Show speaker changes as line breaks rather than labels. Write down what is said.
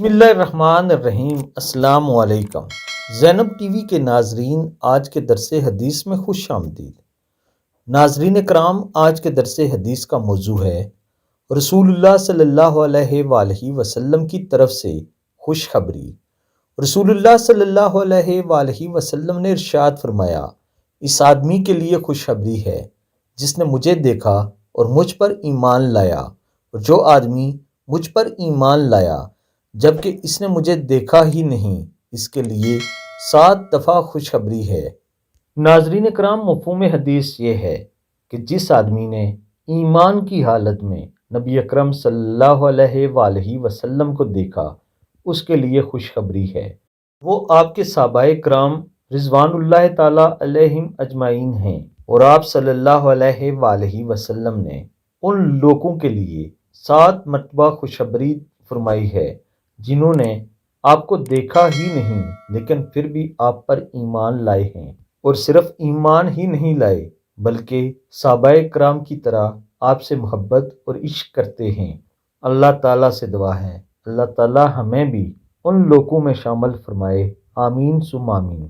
بسم اللہ الرحمن الرحیم۔ السلام علیکم زینب ٹی وی کے ناظرین، آج کے درس حدیث میں خوش آمدید۔ ناظرین کرام، آج کے درس حدیث کا موضوع ہے رسول اللہ صلی اللہ علیہ وآلہ وسلم کی طرف سے خوشخبری۔ رسول اللہ صلی اللہ علیہ وآلہ وسلم نے ارشاد فرمایا، اس آدمی کے لیے خوشخبری ہے جس نے مجھے دیکھا اور مجھ پر ایمان لایا، اور جو آدمی مجھ پر ایمان لایا جبکہ اس نے مجھے دیکھا ہی نہیں، اس کے لیے 7 دفعہ خوشخبری ہے۔ ناظرین کرام، مفہوم حدیث یہ ہے کہ جس آدمی نے ایمان کی حالت میں نبی اکرم صلی اللہ علیہ وآلہ وسلم کو دیکھا، اس کے لیے خوشخبری ہے۔ وہ آپ کے صحابہ کرام رضوان اللہ تعالیٰ علیہم اجمعین ہیں، اور آپ صلی اللہ علیہ وآلہ وسلم نے ان لوگوں کے لیے 7 مرتبہ خوشخبری فرمائی ہے جنہوں نے آپ کو دیکھا ہی نہیں لیکن پھر بھی آپ پر ایمان لائے ہیں، اور صرف ایمان ہی نہیں لائے بلکہ صحابہ کرام کی طرح آپ سے محبت اور عشق کرتے ہیں۔ اللہ تعالیٰ سے دعا ہے اللہ تعالیٰ ہمیں بھی ان لوگوں میں شامل فرمائے، آمین ثم آمین۔